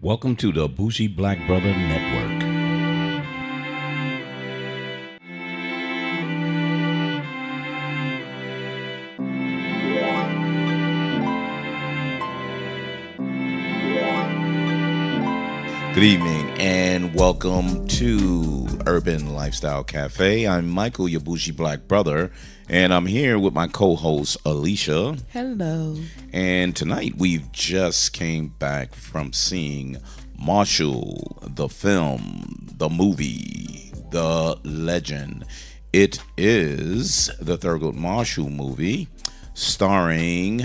Welcome to the Bougie Black Brother Network. Good evening and welcome to Urban Lifestyle Cafe. I'm Michael, your bougie black brother, and I'm here with my co-host Alicia. Hello. And tonight we've just came back from seeing Marshall, the film, the movie, the legend. It is the Thurgood Marshall movie starring,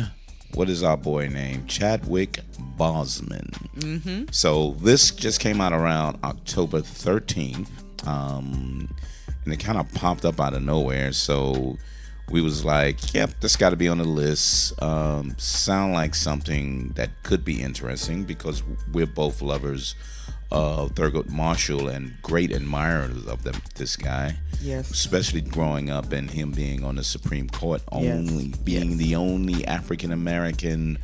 what is our boy name? Chadwick Boseman. Mm-hmm. So this just came out around October 13th. And it kind of popped up out of nowhere. So we was like, yep, this got to be on the list. Sound like something that could be interesting because we're both lovers of Thurgood Marshall and great admirers of this guy. Yes. Especially growing up and him being on the Supreme Court, being the only African American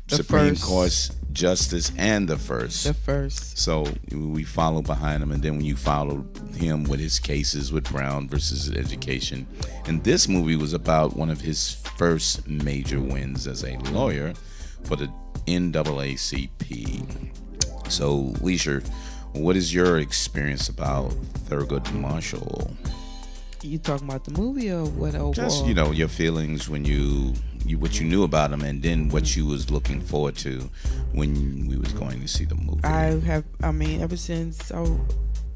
Supreme Court justice and the first. So we follow behind him, and then when you follow him with his cases with Brown versus education, and this movie was about one of his first major wins as a lawyer for the NAACP. So, Leisure, what is your experience about Thurgood Marshall? You talking about the movie or what overall? Just, your feelings when you what you knew about him, and then what you was looking forward to when we was going to see the movie. Ever since I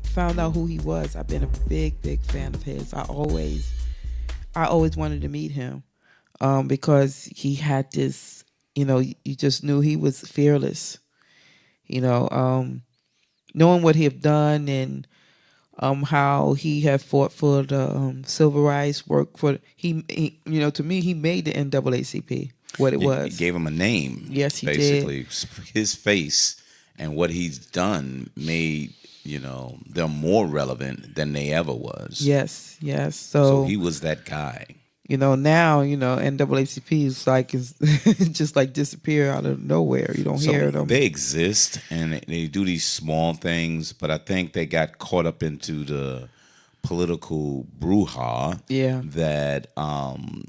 found out who he was, I've been a big fan of his. I always wanted to meet him because he had this, you just knew he was fearless. Knowing what he had done and how he had fought for the civil rights work for he to me he made the NAACP what it was. He gave him a name. Yes, he basically did. His face and what he's done made them more relevant than they ever was. Yes. So he was that guy. Now, NAACP is just like disappear out of nowhere. You don't hear them. They exist and they do these small things, but I think they got caught up into the political brouhaha. Yeah. That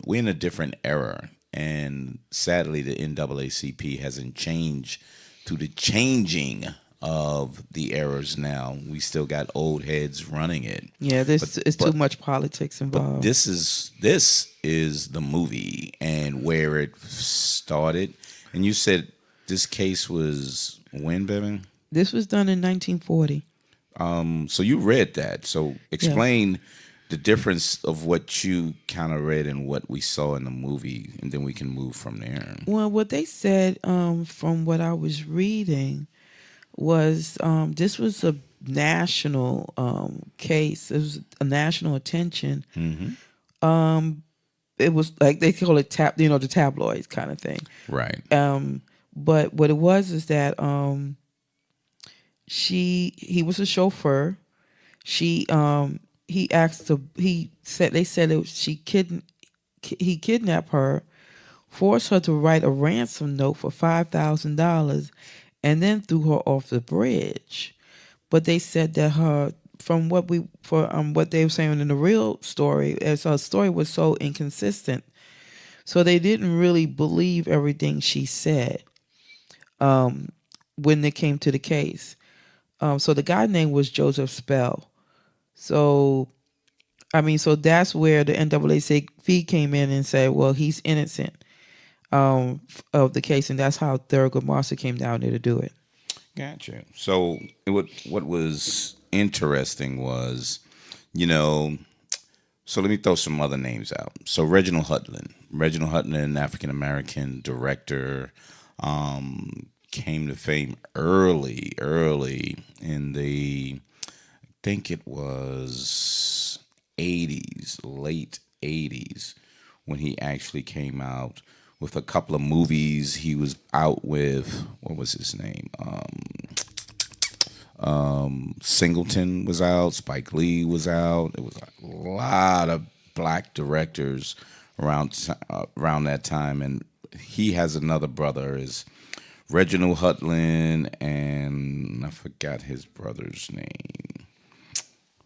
we're in a different era, and sadly, the NAACP hasn't changed to the changing of the eras now. We still got old heads running it. Yeah, it's too much politics involved. But this is the movie and where it started. And you said this case was when, baby? This was done in 1940. So you read that. So explain the difference of what you kind of read and what we saw in the movie, and then we can move from there. Well, what they said from what I was reading was this was a national case. It was a national attention. Mm-hmm. It was like they call it the tabloids kind of thing. Right. But what it was is that he was a chauffeur. He kidnapped her, forced her to write a ransom note for $5,000, and then threw her off the bridge. But they said that what they were saying in the real story, as her story was so inconsistent, so they didn't really believe everything she said when it came to the case. So the guy's name was Joseph Spell. So that's where the NAACP came in and said, well, he's innocent of the case, and that's how Thurgood Marshall came down there to do it. Gotcha. So what was interesting was, so let me throw some other names out. So Reginald Hutland, African American director, came to fame early in the, I think it was 80s, late 80s, when he actually came out with a couple of movies. He was out with, what was his name? Singleton was out. Spike Lee was out. It was a lot of black directors around that time. And he has another brother, is Reginald Hutland and forgot his brother's name.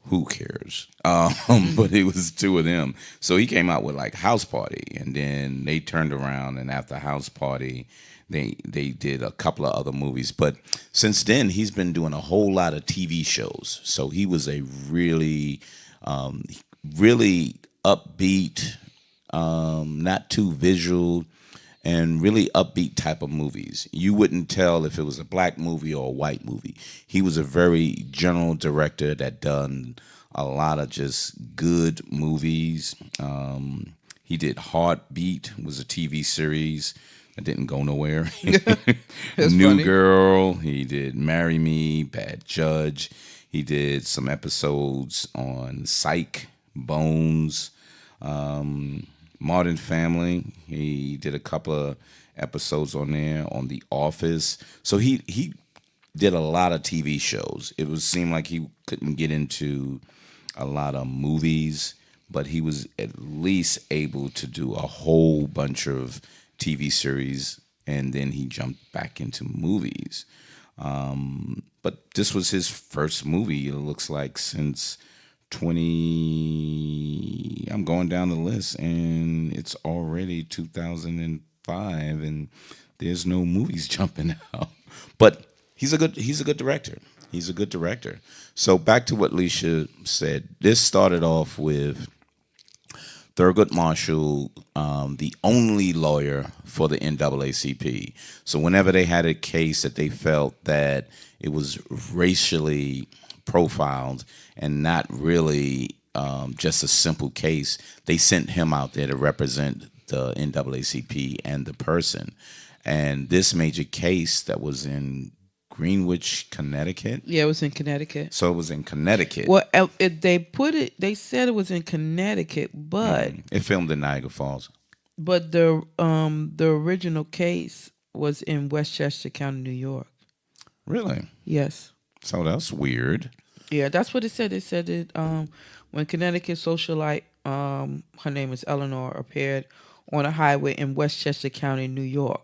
Who cares? But it was two of them. So he came out with like House Party, and then they turned around, and after House Party, they did a couple of other movies. But since then, he's been doing a whole lot of TV shows. So he was a really, really upbeat, not too visual, and really upbeat type of movies. You wouldn't tell if it was a black movie or a white movie. He was a very general director that done a lot of just good movies. He did Heartbeat, was a TV series that didn't go nowhere. New funny. Girl. He did Marry Me, Bad Judge. He did some episodes on Psych, Bones, Modern Family. He did a couple of episodes on there on The Office. So he did a lot of TV shows. It would seem like he couldn't get into a lot of movies, but he was at least able to do a whole bunch of TV series, and then he jumped back into movies. But this was his first movie, it looks like, since 20. I'm going down the list, and it's already 2005, and there's no movies jumping out. But he's a good director. He's a good director. So back to what Leisha said. This started off with Thurgood Marshall, the only lawyer for the NAACP. So whenever they had a case that they felt that it was racially profiled and not really just a simple case, they sent him out there to represent the NAACP and the person. And this major case that was in Greenwich, Connecticut. Yeah, it was in Connecticut. So it was in Connecticut. Well, they said it was in Connecticut, but It filmed in Niagara Falls. but the original case was in Westchester County, New York. Really? Yes. So that's weird. Yeah, that's what it said. It said that when Connecticut socialite, her name is Eleanor, appeared on a highway in Westchester County, New York.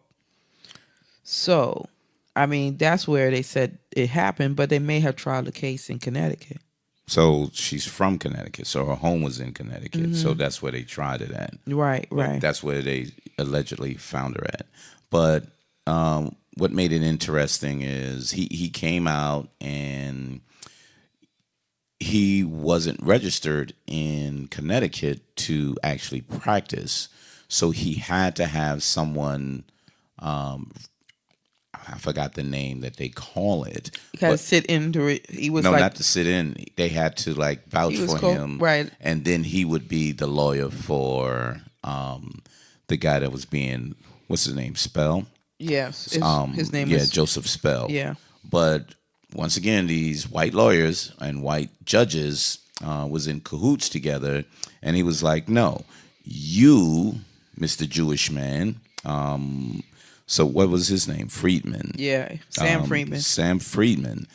So, I mean, that's where they said it happened, but they may have tried the case in Connecticut. So she's from Connecticut. So her home was in Connecticut. So that's where they tried it at. Right, right. That's where they allegedly found her at. But what made it interesting is he came out and he wasn't registered in Connecticut to actually practice. So he had to have someone, I forgot the name that they call it. He had to sit into it. He was not to sit in. They had to like vouch for him, right? And then he would be the lawyer for the guy that was being, what's his name, Spell. Yes, his name is Joseph Spell. Yeah, but once again, these white lawyers and white judges was in cahoots together, and he was like, "No, you, Mr. Jewish man." So what was his name? Friedman. Yeah, Sam Friedman. Sam Friedman,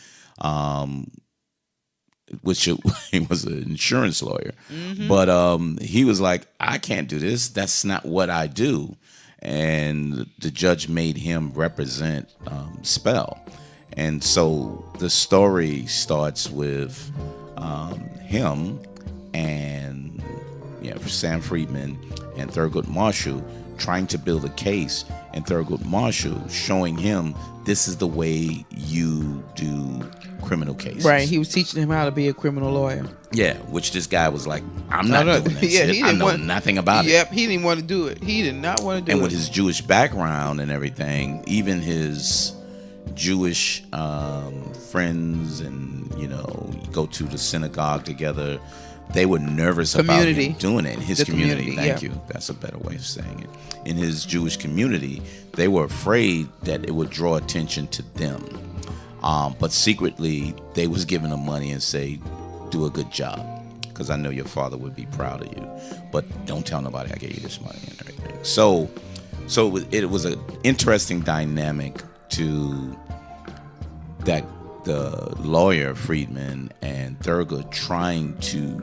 which he was an insurance lawyer. Mm-hmm. But he was like, I can't do this. That's not what I do. And the judge made him represent Spell. And so the story starts with him and Sam Friedman and Thurgood Marshall trying to build a case, and Thurgood Marshall showing him this is the way you do criminal cases. Right, he was teaching him how to be a criminal lawyer. Yeah, which this guy was like, I'm not doing that shit. I know nothing about it. Yep, he didn't want to do it. He did not want to do it. And with his Jewish background and everything, even his Jewish friends and, go to the synagogue together, they were nervous about him doing it. His community, thank you. That's a better way of saying it. In his Jewish community, they were afraid that it would draw attention to them. But secretly, they was giving him money and say, do a good job, because I know your father would be proud of you. But don't tell nobody I gave you this money and everything. So it was an interesting dynamic to that the lawyer, Friedman, and Thurgood trying to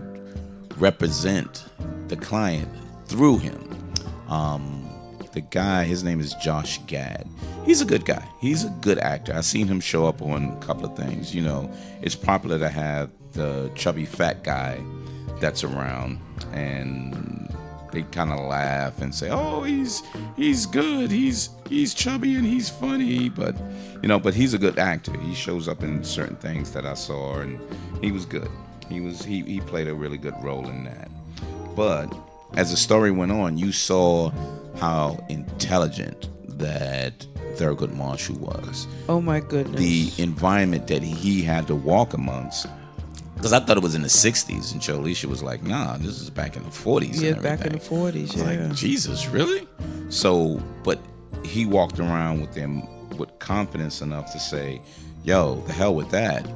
represent the client through him. The guy, his name is Josh Gad. he's a good guy. He's a good actor. I've seen him show up on a couple of things. You know, it's popular to have the chubby fat guy that's around, and they kind of laugh and say, "Oh, he's good. He's chubby and he's funny." But but he's a good actor. He shows up in certain things that I saw, and he was good. He played a really good role in that. But as the story went on, you saw how intelligent that Thurgood Marshall was. Oh my goodness. The environment that he had to walk amongst. Because I thought it was in the 60s, and Alicia was like, nah, this is back in the 40s. Yeah, and back in the 40s, yeah. Like, Jesus, really? So, but he walked around with them with confidence enough to say, yo, the hell with that.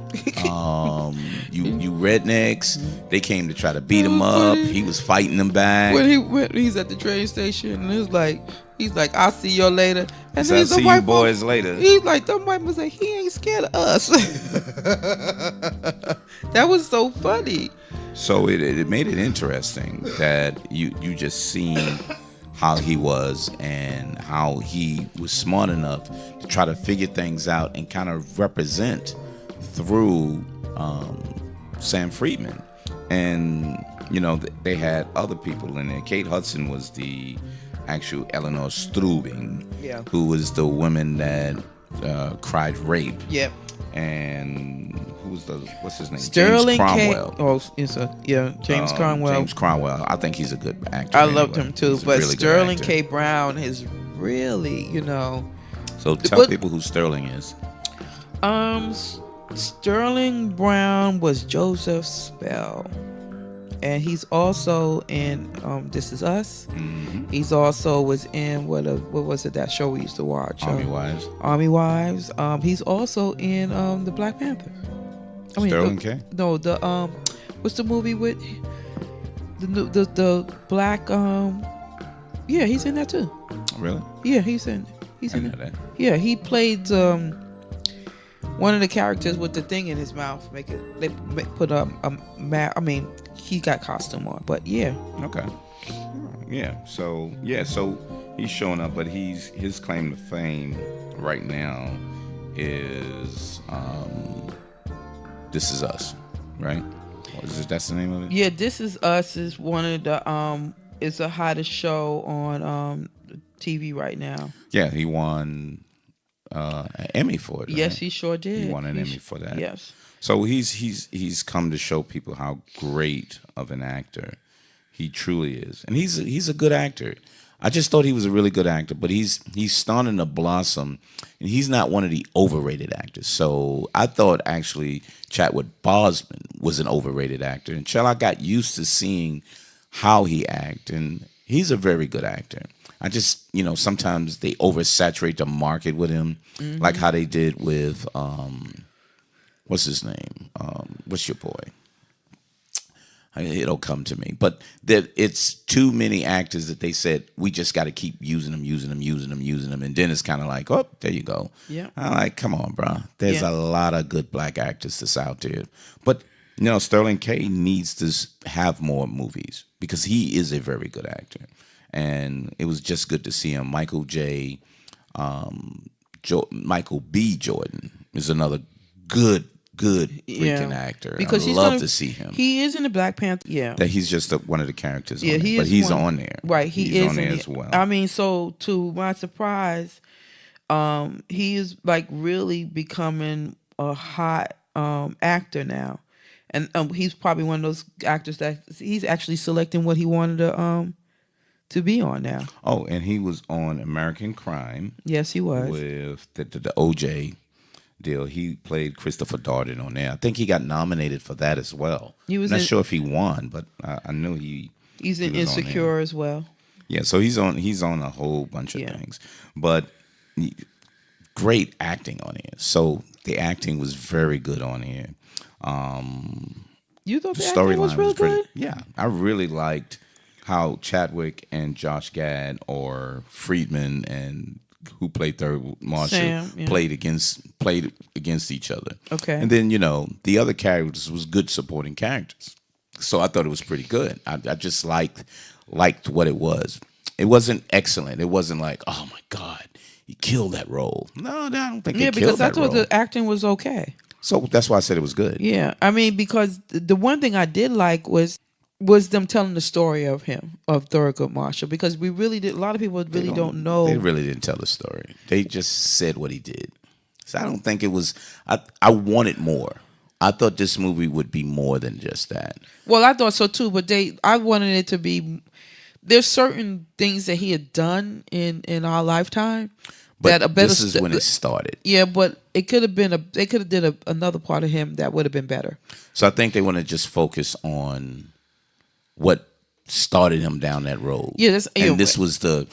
You rednecks, they came to try to beat him up. He was fighting them back. When he's at the train station, and he's like, I'll see you later. And I'll see you boys later. He's like, the white was like, he ain't scared of us. That was so funny. So it made it interesting that you just seen how he was and how he was smart enough to try to figure things out and kind of represent through Sam Friedman. And they had other people in there. Kate Hudson was the actual Eleanor Strubing, who was the woman that cried rape. Yep. And what's his name? Sterling James Cromwell. James Cromwell. James Cromwell. I think he's a good actor. I loved him too, but really Sterling K. Brown is really, So tell people who Sterling is. Sterling Brown was Joseph Spell. And he's also in This Is Us. Mm-hmm. He's also was in what was it, that show we used to watch? Army Wives. Army Wives. He's also in the Black Panther. Sterling K? No, the what's the movie with the black yeah, he's in that too. Really? Yeah, he's in that. Yeah, he played one of the characters with the thing in his mouth. They put he got costume on, but yeah. Okay. Yeah. So he's showing up, but his claim to fame right now is This Is Us, right? That's the name of it? Yeah, This Is Us is one of the it's the hottest show on TV right now. Yeah, he won an Emmy for it. Right? Yes, he sure did. He won an Emmy for that. Yes. So he's come to show people how great of an actor he truly is, and he's a good actor. I just thought he was a really good actor, but he's starting to blossom, and he's not one of the overrated actors. So I thought actually Chadwick Boseman was an overrated actor, until I got used to seeing how he acts, and he's a very good actor. I just, sometimes they oversaturate the market with him, like how they did with, what's his name? What's your boy? It'll come to me. But it's too many actors that they said, we just got to keep using them. And then it's kind of like, oh, there you go. Yeah. I'm like, come on, bro. There's a lot of good black actors that's out there. But, Sterling K. needs to have more movies because he is a very good actor. And it was just good to see him. Michael B. Jordan is another good freaking actor. Because I love to see him. He is in the Black Panther. Yeah, that he's just one of the characters. Yeah, on there, but he's on there. Right, he's on there as well. I mean, so to my surprise, he is like really becoming a hot actor now, and he's probably one of those actors that he's actually selecting what he wanted to be on now. Oh, and he was on American Crime. Yes, he was with the OJ deal. He played Christopher Darden on there. I think he got nominated for that as well. I'm not sure if he won, but I know he's in Insecure as well. Yeah, so he's on a whole bunch of things. But great acting on here. So the acting was very good on here. You thought the acting was real good? Yeah, I really liked how Chadwick and Josh Gad or Friedman and who played Thurgood Marshall Sam, played against each other. Okay. And then, the other characters was good supporting characters. So I thought it was pretty good. I just liked what it was. It wasn't excellent. It wasn't like, oh my God, he killed that role. No, I don't think Yeah, he because killed I that thought role. the acting was okay. So that's why I said it was good. Yeah, I mean, because the one thing I did like was them telling the story of him, of Thurgood Marshall, because we really did. A lot of people really don't know. They really didn't tell the story. They just said what he did. So I don't think it was. I wanted more. I thought this movie would be more than just that. Well, I thought so too, but I wanted it to be. There's certain things that he had done in our lifetime But that a better. this is when it started. Yeah, but it could have been they could have did another part of him that would have been better. So I think they want to just focus on what started him down that road. Yeah, this was the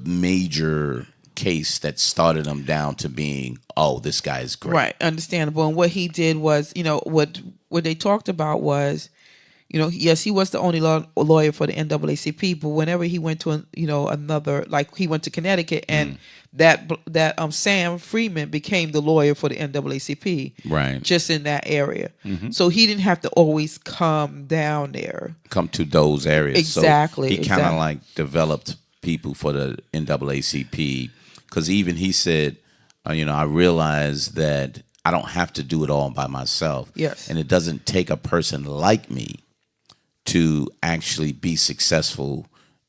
major case that started him down to being, oh, this guy's great. Right, understandable. And what he did was, what they talked about was, yes, he was the only lawyer for the NAACP, but whenever he went to another, like he went to Connecticut, and that Sam Friedman became the lawyer for the NAACP, right, just in that area. So he didn't have to always come down there, come to those areas. Exactly. So he kind of like developed people for the NAACP, because even he said, I realized that I don't have to do it all by myself. Yes. And it doesn't take a person like me to actually be successful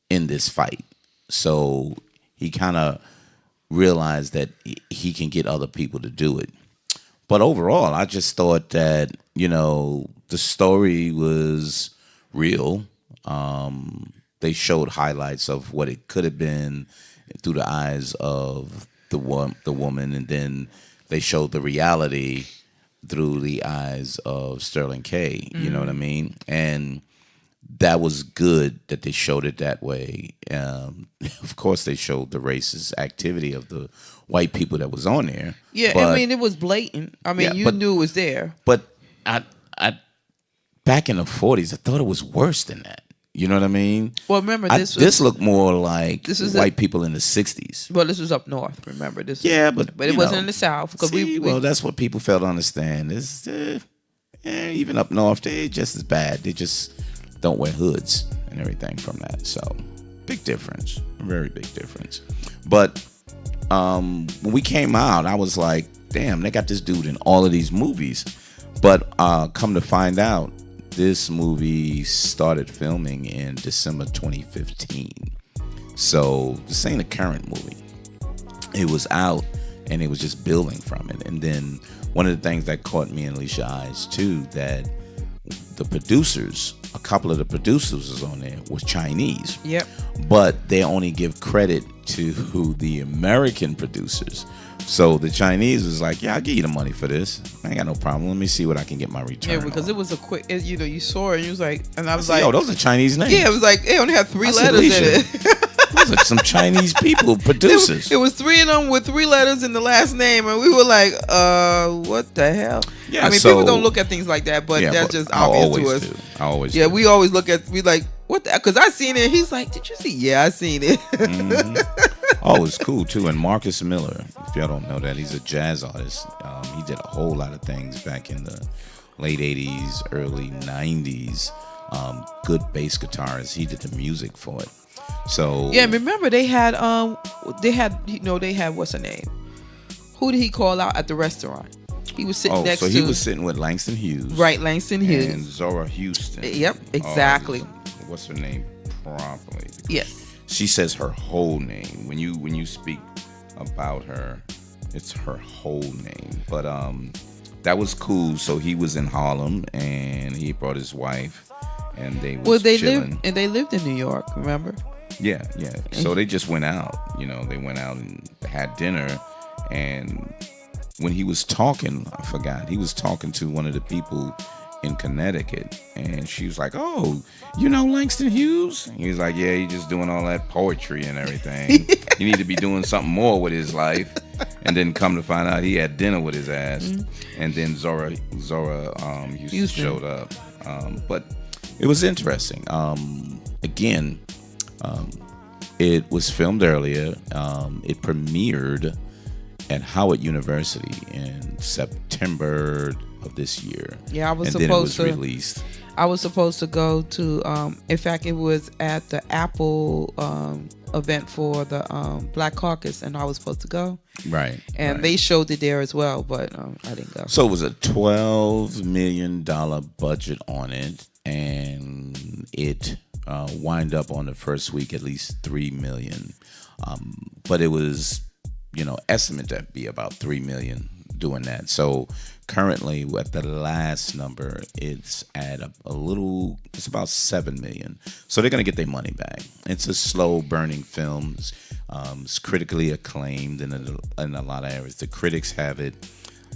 in this fight. So he kind of realized that he can get other people to do it. But overall, I just thought that, the story was real. They showed highlights of what it could have been through the eyes of the woman, and then they showed the reality through the eyes of Sterling K. You know what I mean? And that was good that they showed it that way. Of course, they showed the racist activity of the white people that was on there. Yeah, but, I mean, it was blatant. I mean, you knew it was there. But I back in the 40s, I thought it was worse than that. You know what I mean? Well, remember this looked more like white people in the 60s. Well, this was up north. Remember this? Yeah, but it wasn't in the South. Because well, that's what people fail to understand. Is even up north, they're just as bad. They just don't wear hoods and everything from that. So big difference, very big difference. But when we came out, I was like, damn, they got this dude in all of these movies. But come to find out, this movie started filming in December 2015. So this ain't a current movie. It was out and it was just building from it. And then one of the things that caught me and Alicia's eyes too, that the producers, a couple of the producers was on there, was Chinese. Yep. But they only give credit to the American producers. So the Chinese was like, yeah, I'll give you the money for this. I ain't got no problem. Let me see what I can get my return. Yeah, because on. it was a quick, you saw it and you was like, and I was like, like, oh, those are Chinese names. Yeah, it was like, they only have 3 letters in it. Those are some Chinese people, producers. It was 3 of them with 3 letters in the last name, and we were like, what the hell? Yeah, I mean, people don't look at things like that, but that's just obvious to us. I always do. We always look at, we like, what the, because I seen it. He's like, did you see? Yeah, I seen it. Oh, it's cool too. And Marcus Miller, if y'all don't know that, he's a jazz artist. He did a whole lot of things back in the late 80s, early 90s. Good bass guitarist. He did the music for it. So yeah, remember they had what's her name? Who did he call out at the restaurant? He was sitting next to. So he was sitting with Langston Hughes. Right, Langston Hughes. And Zora Houston. Yep, exactly. What's her name properly? Yes. She says her whole name. When you speak about her, it's her whole name. But that was cool. So he was in Harlem and he brought his wife and they was chilling. They lived in New York, remember? Yeah. So they just went out. They went out and had dinner, and when he was talking, I forgot, he was talking to one of the people in Connecticut, and she was like, oh, Langston Hughes? He was like, yeah, he's just doing all that poetry and everything. He need to be doing something more with his life. And then come to find out he had dinner with his ass. Mm-hmm. And then Zora Houston showed up. But it was interesting. Again, it was filmed earlier. It premiered at Howard University in September of this year. Yeah, I was and then it was supposed to. released. I was supposed to go to. In fact, it was at the Apple event for the Black Caucus, and I was supposed to go. Right. And right. they showed it there as well, but I didn't go. So it was a $12 million budget on it, and it wind up on the first week at least $3 million. But it was, estimated to be about $3 million doing that. So currently, at the last number, it's at it's about $7 million. So they're going to get their money back. It's a slow burning film. It's critically acclaimed in a lot of areas. The critics have it.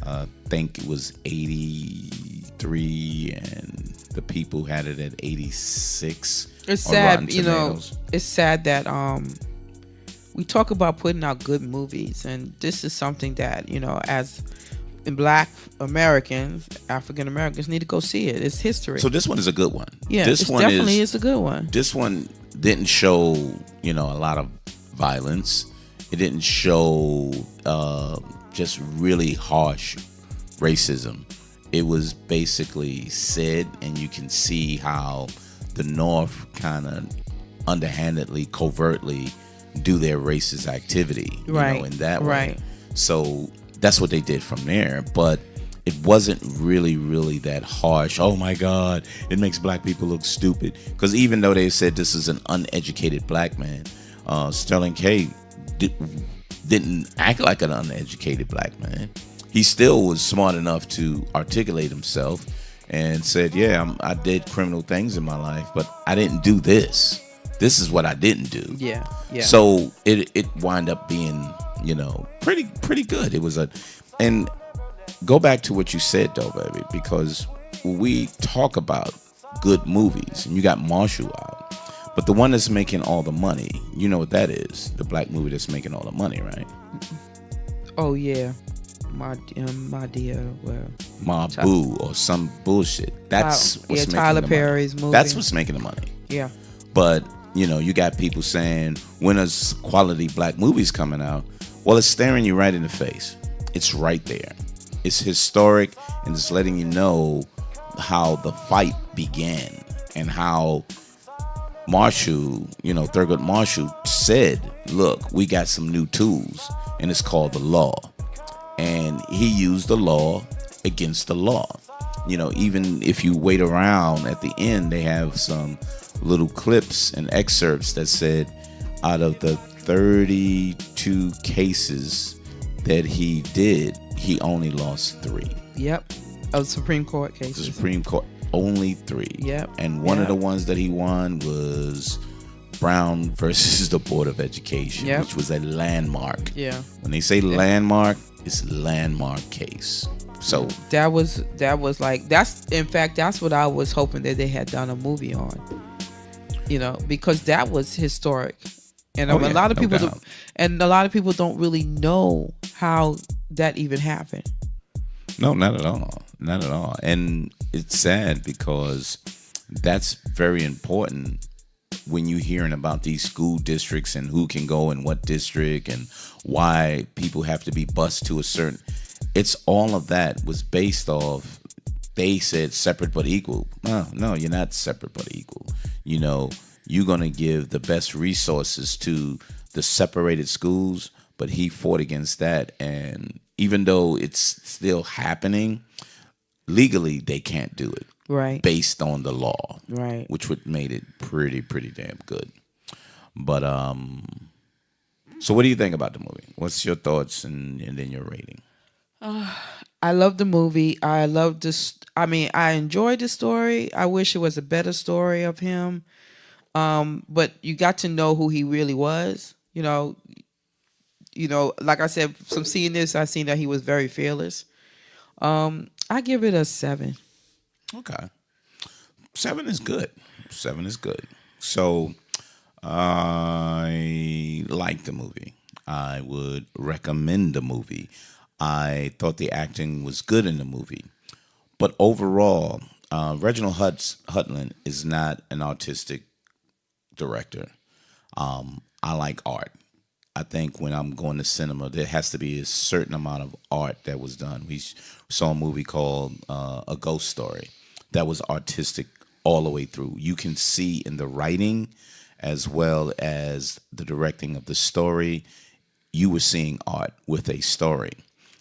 I think it was 83, and the people had it at 86. It's sad, it's sad that we talk about putting out good movies, and this is something that, as Black Americans, African Americans need to go see it. It's history. So this one is a good one. Yeah, this one definitely is a good one. This one didn't show, a lot of violence. It didn't show just really harsh racism. It was basically said, and you can see how the North kind of underhandedly, covertly do their racist activity, right, in that way. Right. So that's what they did from there. But it wasn't really that harsh. Oh my God, it makes black people look stupid. Because even though they said this is an uneducated black man, Sterling K didn't act like an uneducated black man. He still was smart enough to articulate himself and said, yeah, I did criminal things in my life, but I didn't do this. This is what I didn't do. Yeah. So it wound up being, pretty good. It was and go back to what you said though, baby, because we talk about good movies, and you got Marshall out, but the one that's making all the money, you know what that is? The black movie that's making all the money, right? Oh yeah. My dear, well, Ma Boo or some bullshit. That's what's making Tyler the Perry's money. movie. That's what's making the money. Yeah. But you got people saying, when is quality black movies coming out? Well, it's staring you right in the face. It's right there. It's historic, and it's letting you know how the fight began and how Marshall, Thurgood Marshall said, look, we got some new tools, and it's called the law. And he used the law against the law. Even if you wait around at the end, they have some little clips and excerpts that said out of the 32 cases that he did, he only lost 3. Yep. Of Supreme Court cases. The Supreme Court, only 3. Yep. And one of the ones that he won was Brown versus the Board of Education, which was a landmark. Yeah. When they say landmark, it's a landmark case. So that was like, that's what I was hoping that they had done a movie on. Because that was historic. And a lot of people don't really know how that even happened. No, not at all. Not at all. And it's sad because that's very important when you're hearing about these school districts and who can go in what district and why people have to be bused to a certain. It's all of that was based off. They said separate but equal. No, you're not separate but equal. You're going to give the best resources to the separated schools, but he fought against that. And even though it's still happening, legally they can't do it. Right. Based on the law. Right. Which would made it pretty damn good. But so what do you think about the movie? What's your thoughts and then your rating? I love the movie. I love this. I enjoyed the story. I wish it was a better story of him. But you got to know who he really was. Like I said, from seeing this, I seen that he was very fearless. I give it a 7. Okay. 7 is good. 7 is good. So I like the movie. I would recommend the movie. I thought the acting was good in the movie. But overall, Reginald Hudlin is not an artistic director. I like art. I think when I'm going to cinema, there has to be a certain amount of art that was done. We saw a movie called A Ghost Story that was artistic all the way through. You can see in the writing as well as the directing of the story, you were seeing art with a story.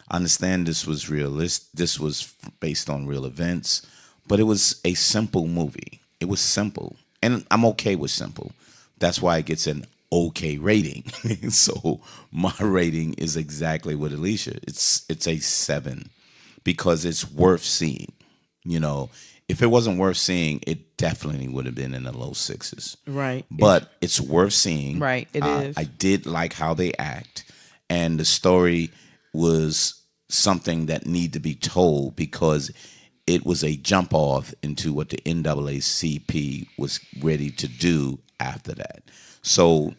I understand this was realist. This was based on real events, but it was a simple movie. It was simple, and I'm okay with simple. That's why it gets an okay rating. So my rating is exactly what Alicia. It's a 7 because it's worth seeing. You know, if it wasn't worth seeing, it definitely would have been in the low 6s. Right. But it's worth seeing. Right. It is. I did like how they act, and the story was something that need to be told because it was a jump off into what the NAACP was ready to do after that. So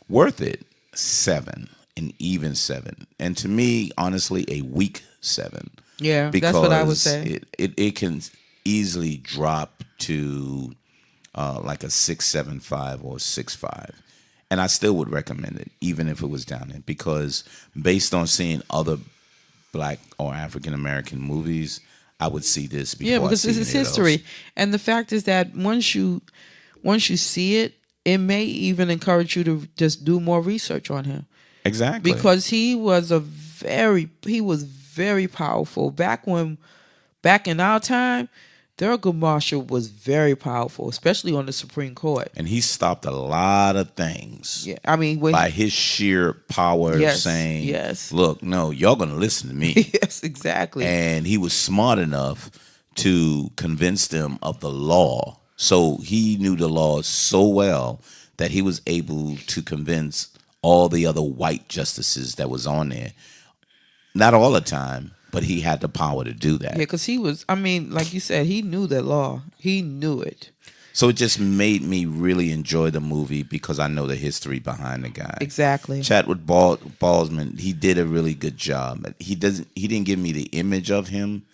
worth it, 7, an even 7. And to me, honestly, a weak 7. Yeah, that's what I would say. It can easily drop to like a 6.75 or 6.5. And I still would recommend it, even if it was down there, because based on seeing other Black or African American movies, I would see this before. Yeah, because I this is history, else. and the fact is that once you see it, it may even encourage you to just do more research on him. Exactly, because he was very powerful back in our time. Thurgood Marshall was very powerful, especially on the Supreme Court. And he stopped a lot of things. Yeah, I mean, by his sheer power of saying, yes. Look, no, y'all going to listen to me. Yes, exactly. And he was smart enough to convince them of the law. So he knew the law so well that he was able to convince all the other white justices that was on there. Not all the time, but he had the power to do that. Yeah, because he was, I mean, like you said, he knew the law. He knew it. So it just made me really enjoy the movie because I know the history behind the guy. Exactly. Chadwick Boseman, he did a really good job. He didn't give me the image of him,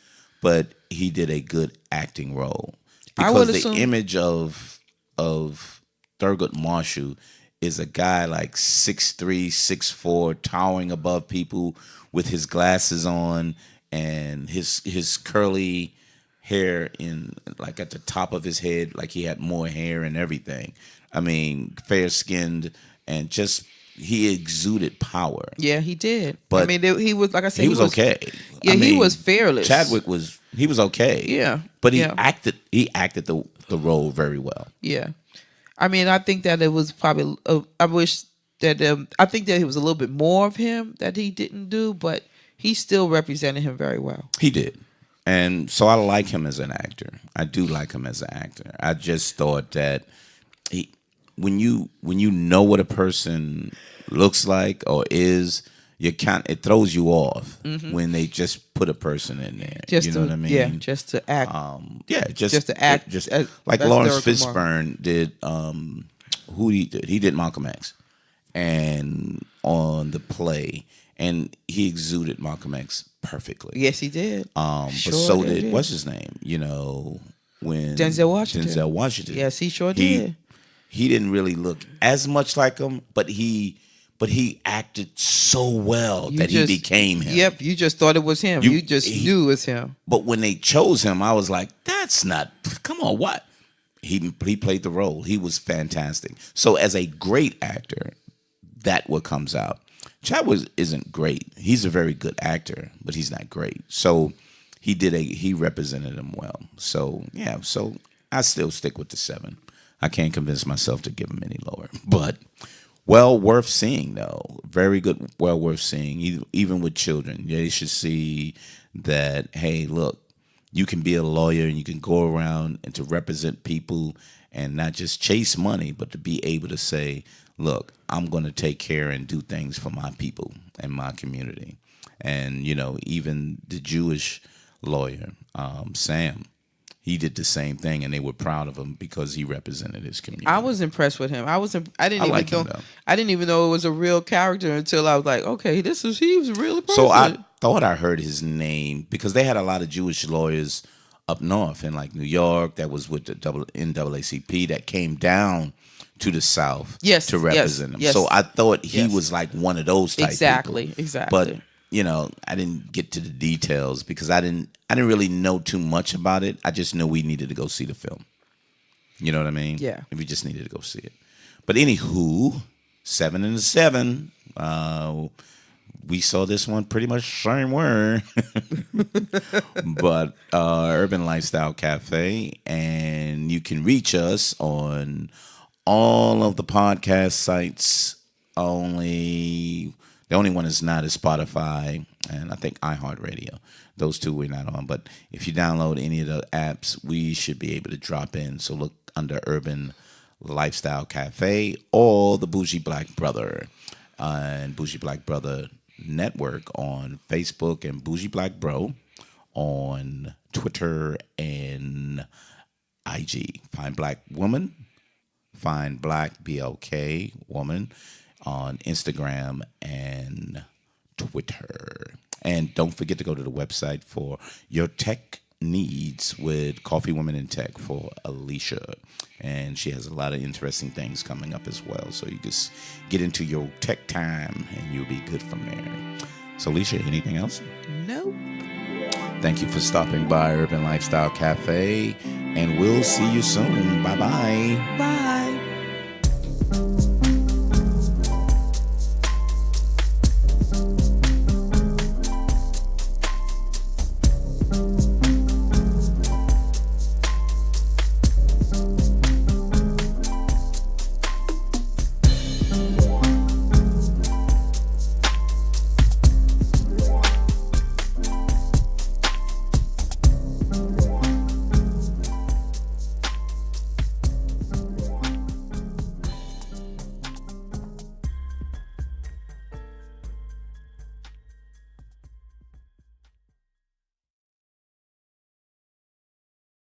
but he did a good acting role. Because the image of Thurgood Marshall is a guy like 6'3", 6'4", towering above people with his glasses on and his curly hair in like at the top of his head, like he had more hair and everything. I mean, fair skinned and just he exuded power. Yeah, he did. But I mean, he was like I said, he was okay. Yeah, he was fearless. Chadwick was okay. Yeah, but he acted the role very well. Yeah, I mean, I think that it was probably. I wish that I think that it was a little bit more of him that he didn't do, but he still represented him very well. He did. And so I like him as an actor. I do like him as an actor. I just thought that when you know what a person looks like or is, it throws you off when they just put a person in there. You know what I mean? Yeah, just to act. Just to act. Just like Lawrence Fishburne did. Who he did? He did Malcolm X, and on the play. And he exuded Malcolm X perfectly. Yes, he did. But so did what's his name? You know, when Denzel Washington. Yes, he sure did. He didn't really look as much like him, but he acted so well that he became him. Yep, you just thought it was him. You just knew it was him. But when they chose him, I was like, that's not. Come on, what? He played the role. He was fantastic. So as a great actor, that what comes out. Chadwick isn't great. He's a very good actor, but he's not great. So he represented him well. So yeah, so I still stick with the 7. I can't convince myself to give him any lower. But well worth seeing though. Very good, well worth seeing. Even with children. They should see that, hey, look, you can be a lawyer and you can go around and to represent people and not just chase money, but to be able to say, look, I'm going to take care and do things for my people and my community. And, you know, even the Jewish lawyer, Sam, he did the same thing, and they were proud of him because he represented his community. I was impressed with him. I didn't even know it was a real character until I was like, okay, he was a real person. So I thought I heard his name because they had a lot of Jewish lawyers up north in like New York that was with the NAACP that came down to the South to represent them. Yes. So I thought he was like one of those type people. Exactly. But I didn't get to the details because I didn't really know too much about it. I just knew we needed to go see the film. You know what I mean? Yeah. We just needed to go see it. But anywho, 7 and 7. We saw this one pretty much same way. But Urban Lifestyle Cafe, and you can reach us on all of the podcast sites. The only one is not is Spotify, and I think iHeartRadio. Those two we're not on. But if you download any of the apps, we should be able to drop in. So look under Urban Lifestyle Cafe or the Bougie Black Brother and Bougie Black Brother Network on Facebook, and Bougie Black Bro on Twitter and IG. Find Black Woman, find Black BLK Woman on Instagram and Twitter. And don't forget to go to the website for your tech needs with Coffee Women in Tech for Alicia. And she has a lot of interesting things coming up as well. So you just get into your tech time and you'll be good from there. So Alicia, anything else? Nope. Thank you for stopping by Urban Lifestyle Cafe. And we'll see you soon. Bye-bye. Bye.